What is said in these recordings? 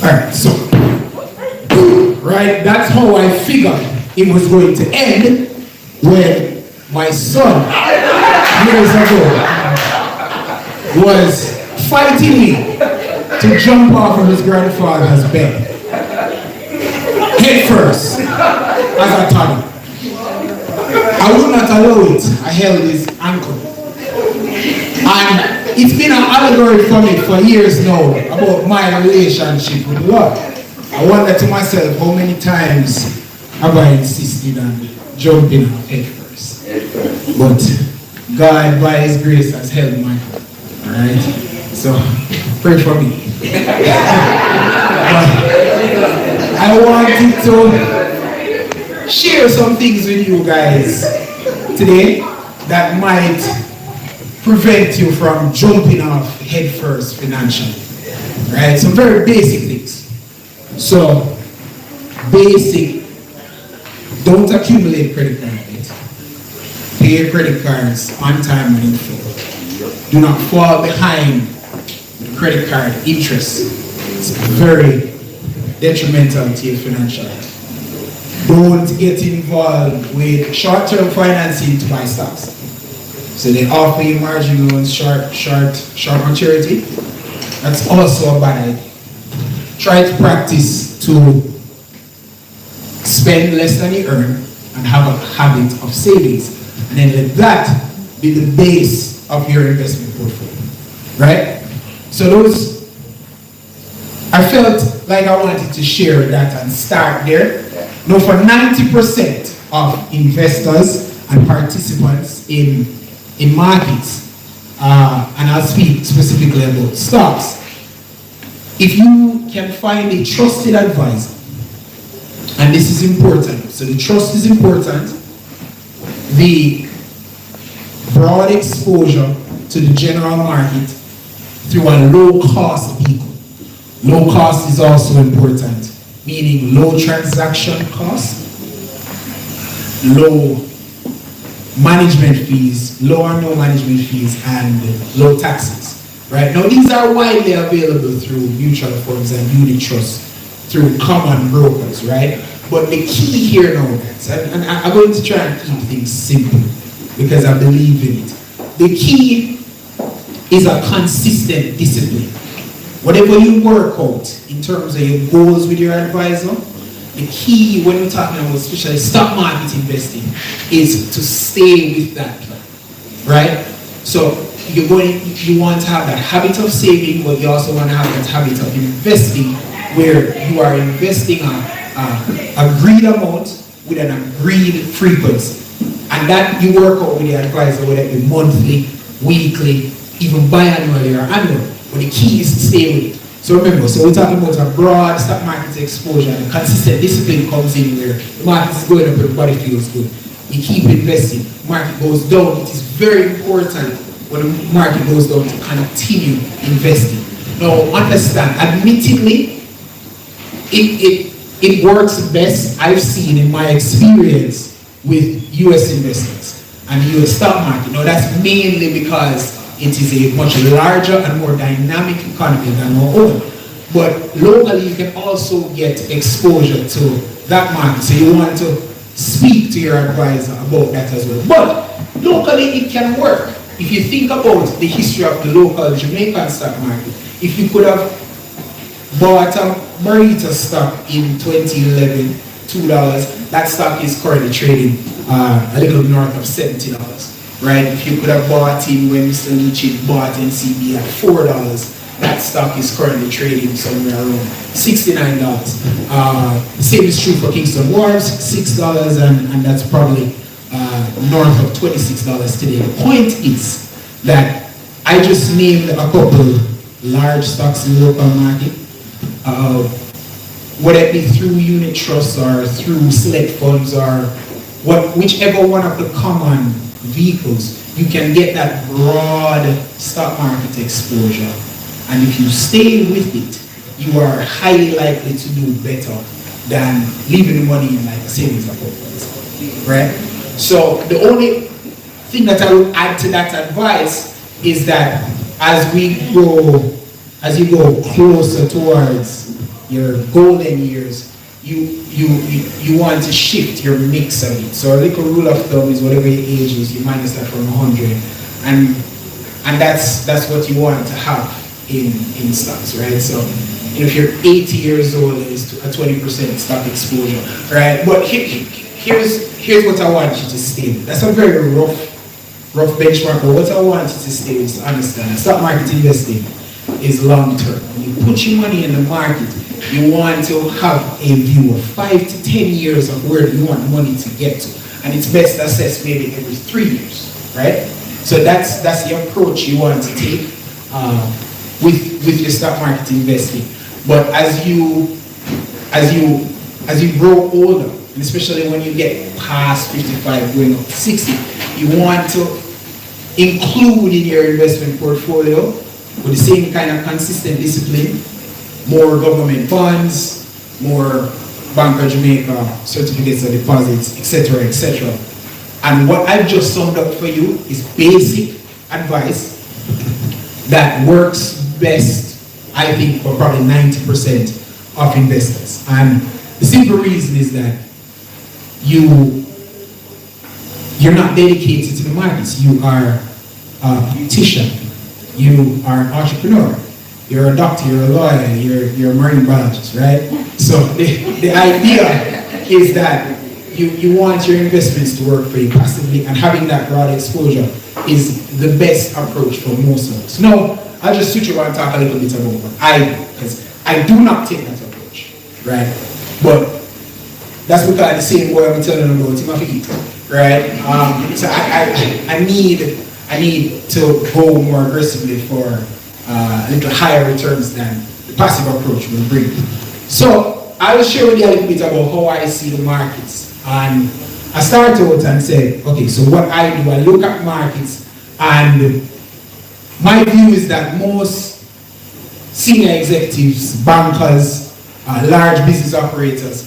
Alright, so, right, that's how I figured it was going to end when my son, years ago, was fighting me to jump off of his grandfather's bed. Head first, as a toddler. I would not allow it. I held his ankle. And it's been an allegory for me for years now about my relationship with the Lord. I wonder to myself how many times have I insisted on jumping off head first. But God, by His grace, has held my hand. Alright? So, pray for me. I wanted to share some things with you guys today that might prevent you from jumping off head first financially. Right? Some very basic things. So, basic, don't accumulate credit card debt. Pay your credit cards on time and in full. Do not fall behind the credit card interest. It's very detrimental to your financial life. Don't get involved with short-term financing to buy stocks. So they offer you margin loans, short maturity. That's also a bad idea. Try to practice to spend less than you earn and have a habit of savings. And then let that be the base of your investment portfolio. Right? So those, I felt like I wanted to share that and start there. Now for 90% of investors and participants in markets, and I'll speak specifically about stocks, if you can find a trusted advisor, and this is important, so the trust is important, the broad exposure to the general market through a low cost vehicle. Low cost is also important, meaning low transaction costs, low management fees, low or no management fees, and low taxes. Right? Now these are widely available through mutual funds and unit trusts through common brokers, right? But the key here now, guys, and I'm going to try and keep things simple because I believe in it. The key is a consistent discipline. Whatever you work out in terms of your goals with your advisor, the key when we're talking about especially stock market investing is to stay with that plan, right? So you want to have that habit of saving, but you also want to have that habit of investing where you are investing a agreed amount with an agreed frequency. And that you work out with the advisor, whether it be monthly, weekly, even biannually or annual. But the key is to stay with it. So remember, so we're talking about a broad stock market exposure, and a consistent discipline comes in where the market is going up and everybody feels good. You keep investing. Market goes down. It is very important when the market goes down to continue investing. Now understand, admittedly, it works best, I've seen in my experience with US investments and the US stock market. Now that's mainly because it is a much larger and more dynamic economy than our own. But locally, you can also get exposure to that market. So you want to speak to your advisor about that as well. But locally, it can work. If you think about the history of the local Jamaican stock market, if you could have bought a Marita stock in 2011, $2, that stock is currently trading a little north of $70. Right? If you could have bought in when Mr. Lucci bought NCB at $4, that stock is currently trading somewhere around $69. The same is true for Kingston Wharves, $6, and that's probably north of $26 today. The point is that I just named a couple large stocks in the local market, whether it be through unit trusts or through select funds or whichever one of the common vehicles, you can get that broad stock market exposure. And if you stay with it, you are highly likely to do better than leaving the money in like a savings account, for example. Right? So the only thing that I would add to that advice is that as you go closer towards your golden years, you want to shift your mix of it. So a little rule of thumb is whatever your age is, you minus that from 100, and that's what you want to have in stocks, right? So if you're 80 years old, it's a 20% stock exposure, right? But here's what I want you to stay with. That's a very rough benchmark, but what I want you to stay with is to understand that stock market investing is long term. When you put your money in the market, you want to have a view of 5 to 10 years of where you want money to get to. And it's best assessed maybe every 3 years, right? So that's the approach you want to take with your stock market investing. But as you grow older, and especially when you get past 55, going up to 60, you want to include in your investment portfolio with the same kind of consistent discipline, more government bonds, more Bank of Jamaica certificates of deposits, etc., etc. And what I've just summed up for you is basic advice that works best, I think, for probably 90% of investors. And the simple reason is that you're not dedicated to the markets. You are a beautician, you are an entrepreneur, you're a doctor, you're a lawyer, you're a marine biologist, right? So the idea is that you want your investments to work for you passively, and having that broad exposure is the best approach for most of us. Now, I'll just switch over and talk a little bit about what I do, because I do not take that approach, right? But that's because the same boy I'm telling them about him have to eat, right? So I need to go more aggressively for a little higher returns than the passive approach will bring. So I will share with you a little bit about how I see the markets. And I start out and say, okay, so what I do, I look at markets, and my view is that most senior executives, bankers, large business operators,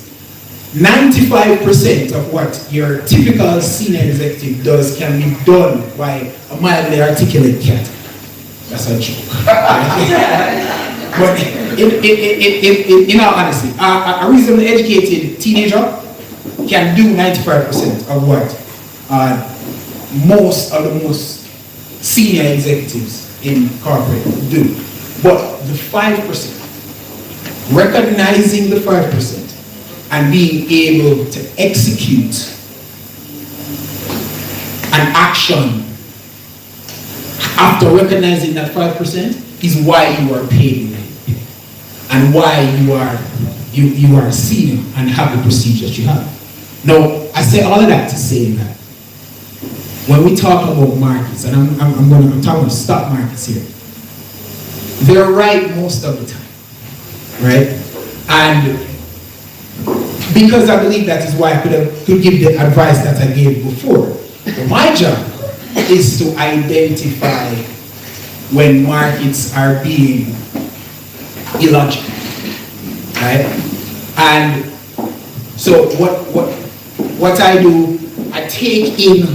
95% of what your typical senior executive does can be done by a mildly articulate cat. That's a joke. But in all honesty, a reasonably educated teenager can do 95% of what most of the most senior executives in corporate do. But the 5%, recognizing the 5% and being able to execute an action after recognizing that 5% is why you are paid, and why you are senior and have the prestige that you have. Now, I say all of that to say that when we talk about markets, and I'm talking about stock markets here, they're right most of the time, right? And because I believe that is why I could give the advice that I gave before. But my job is to identify when markets are being illogical, right? And so what I do, I take in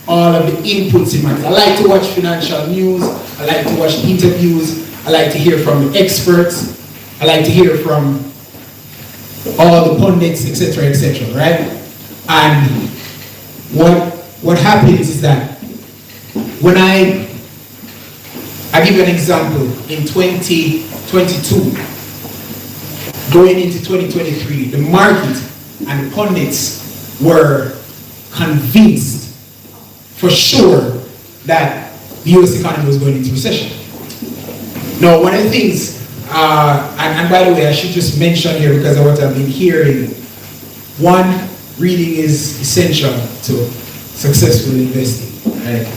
all of the inputs in markets. I like to watch financial news, I like to watch interviews, I like to hear from the experts, I like to hear from all the pundits, etc., right? And what happens is that when I give you an example, in 2022, going into 2023, the market and the pundits were convinced for sure that the US economy was going into recession. Now, one of the things, and by the way, I should just mention here, because of what I've been hearing, one, reading is essential to successful investing, right?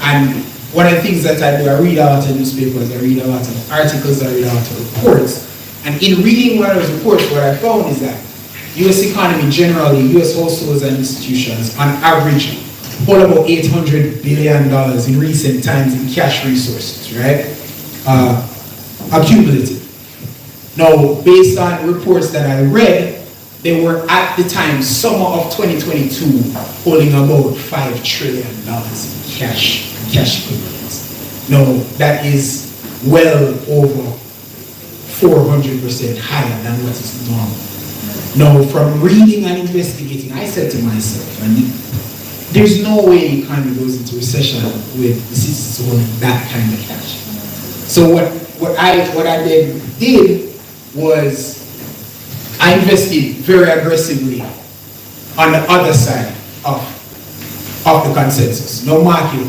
And one of the things that I do, I read a lot of newspapers, I read a lot of articles, I read a lot of reports. And in reading one of those reports, what I found is that US economy generally, US households and institutions, on average, hold about $800 billion in recent times in cash resources, right? Accumulated. Now, based on reports that I read, they were at the time, summer of 2022, holding about $5 trillion in cash equivalents. Now, that is well over 400% higher than what is normal. Now, from reading and investigating, I said to myself, and there's no way the economy goes into recession with the citizens holding that kind of cash. So what I then did was I invested very aggressively on the other side of the consensus. No market.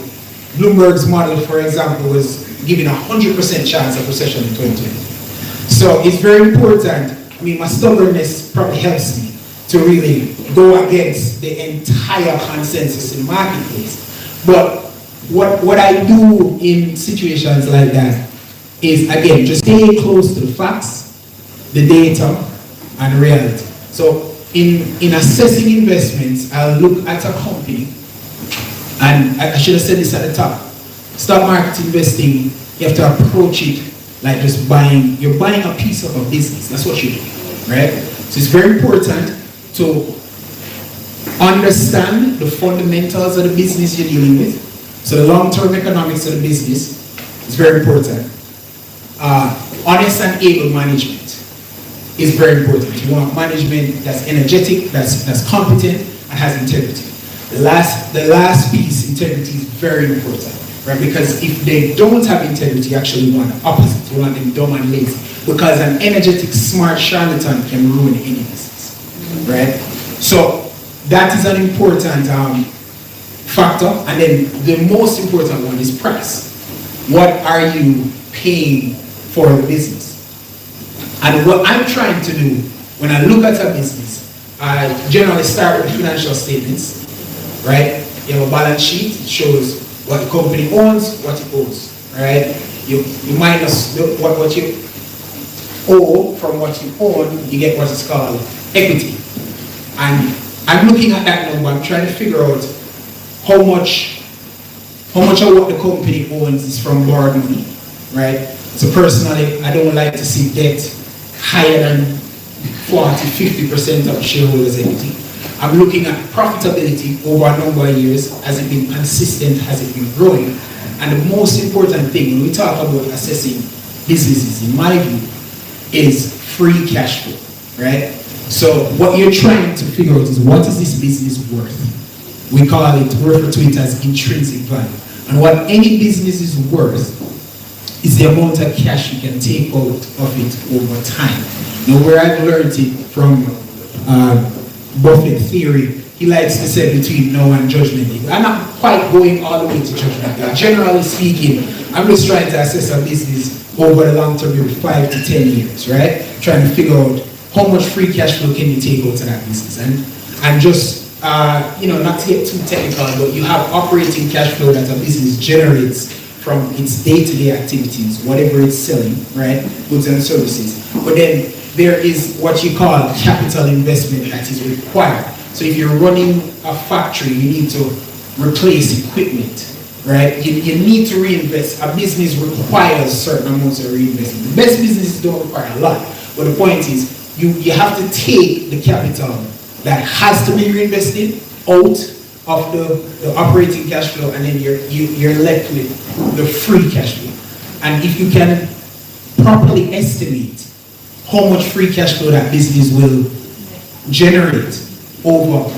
Bloomberg's model, for example, was giving 100% chance of recession in 2020. So it's very important. I mean, my stubbornness probably helps me to really go against the entire consensus in the marketplace. But what I do in situations like that is, again, just stay close to the facts, the data, and reality. So in assessing investments, I'll look at a company, and I should have said this at the top. Stock market investing, you have to approach it like just you're buying a piece of a business. That's what you do, right? So it's very important to understand the fundamentals of the business you're dealing with. So the long-term economics of the business is very important. Honest and able management is very important. You want management that's energetic, that's competent, and has integrity. The last piece, integrity, is very important, right? Because if they don't have integrity, you actually want the opposite. You want them dumb and lazy. Because an energetic, smart charlatan can ruin any business, right? So that is an important factor. And then the most important one is price. What are you paying for the business? And what I'm trying to do when I look at a business, I generally start with financial statements, right? You have a balance sheet. It shows what the company owns, what it owes, right? You minus what you owe from what you own, you get what is called equity. And I'm looking at that number. I'm trying to figure out how much of what the company owns is from borrowed money, right? So personally, I don't like to see debt higher than 40-50% of shareholders' equity. I'm looking at profitability over a number of years. Has it been consistent? Has it been growing? And the most important thing when we talk about assessing businesses, in my view, is free cash flow, right? So what you're trying to figure out is, what is this business worth? We refer to it as intrinsic value. And what any business is worth is the amount of cash you can take out of it over time. Now, where I've learned it from Buffett theory, he likes to say between now and judgment day. I'm not quite going all the way to judgment day. Generally speaking, I'm just trying to assess a business over the long term, 5 to 10 years, right? Trying to figure out how much free cash flow can you take out of that business. And just, not to get too technical, but you have operating cash flow that a business generates from its day-to-day activities, whatever it's selling, right? Goods and services. But then there is what you call capital investment that is required. So if you're running a factory, you need to replace equipment, right? You need to reinvest. A business requires certain amounts of reinvestment. The best businesses don't require a lot, but the point is, you have to take the capital that has to be reinvested out of the operating cash flow, and then you're left with the free cash flow. And if you can properly estimate how much free cash flow that business will generate over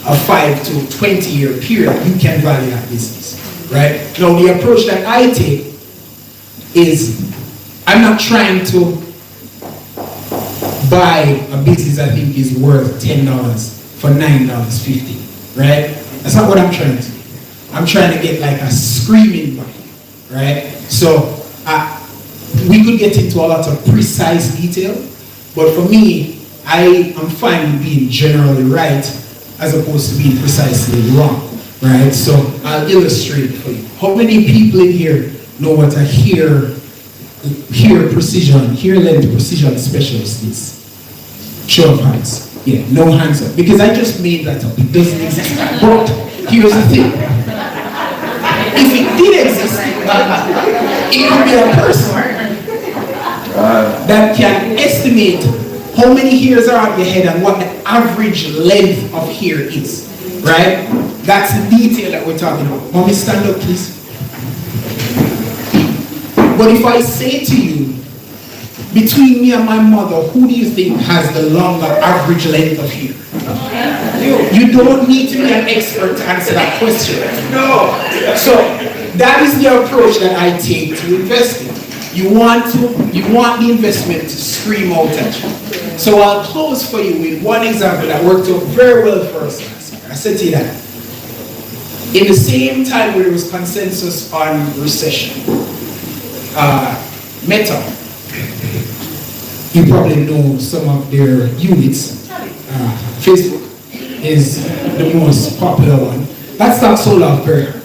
a 5 to 20 year period, you can value that business, right? Now, the approach that I take is, I'm not trying to buy a business I think is worth $10 for $9.50, right? That's not what I'm trying to do. I'm trying to get like a screaming buy, right? So we could get into a lot of precise detail, but for me, I am fine with being generally right as opposed to being precisely wrong, right? So I'll illustrate for you. How many people in here know what a hear length precision specialist is? Show of hands. Yeah, no hands up. Because I just made that up. It doesn't exist. But here's the thing. If it did exist, it could be a person that can estimate how many hairs are on your head and what the average length of hair is. Right? That's the detail that we're talking about. Mommy, stand up, please. But if I say to you, between me and my mother, who do you think has the longer average length of hair? You don't need to be an expert to answer that question. No. So that is the approach that I take to investing. You want the investment to scream out at you. So I'll close for you with one example that worked out very well for us last year. I said to you that in the same time where there was consensus on recession, Meta, you probably know some of their units. Facebook is the most popular one. That stock sold off very hard.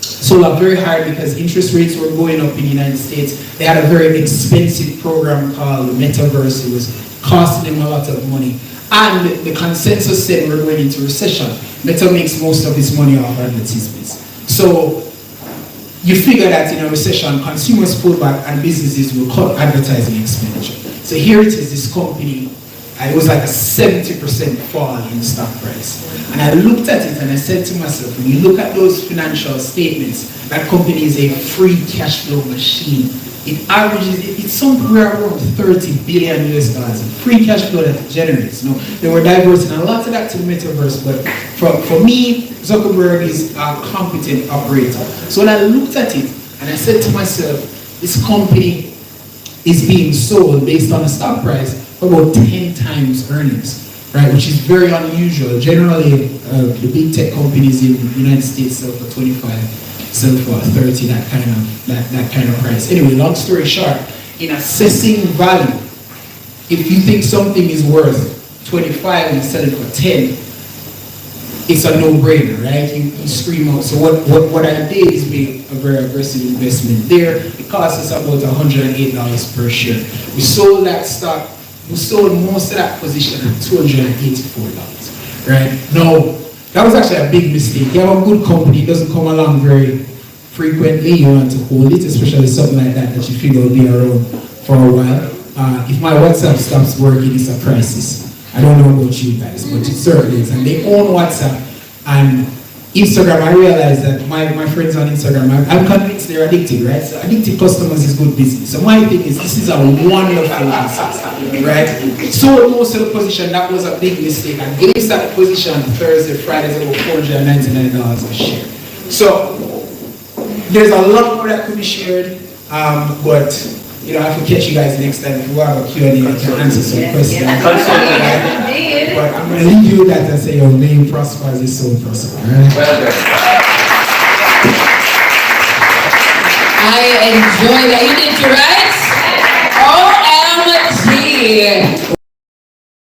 Sold off very hard because interest rates were going up in the United States. They had a very expensive program called Metaverse. It was costing them a lot of money. And the consensus said we're going into recession. Meta makes most of its money off advertisements. So you figure that in a recession, consumers pull back and businesses will cut advertising expenditure. So here it is, this company, it was like a 70% fall in the stock price. And I looked at it and I said to myself, when you look at those financial statements, that company is a free cash flow machine. It averages, it's somewhere around 30 billion US dollars, free cash flow that it generates. You know, they were diverting a lot of that to the metaverse, but for me, Zuckerberg is a competent operator. So when I looked at it and I said to myself, this company is being sold based on the stock price for about 10 times earnings, right? Which is very unusual. Generally, the big tech companies in the United States sell for 25, sell for 30, that kind of price. Anyway, long story short, in assessing value, if you think something is worth 25 and sell it for 10, it's a no-brainer, right? You scream out. So what I did is make a very aggressive investment there. It cost us about $108 per share. We sold that stock. We sold most of that position at $284, right? Now, that was actually a big mistake. You have a good company, it doesn't come along very frequently. You want to hold it, especially something like that you figure will be around for a while. If my WhatsApp stops working, it's a crisis. I don't know about you guys, but it certainly is. And they own WhatsApp and Instagram. I realize that my friends on Instagram, I'm convinced they're addicted, right? So addicted customers is good business. So my thing is, this is a wonderful business, right? So most of the position, that was a big mistake. I glimpsed at the position Thursday, Friday, about $499 a share. So there's a lot more that could be shared, but I have to catch you guys next time. If you have a Q&A, I can answer some questions. But I'm going to leave you with that and say, your name prospers, your soul prosper. Right? I enjoy that. You did it right? OMG.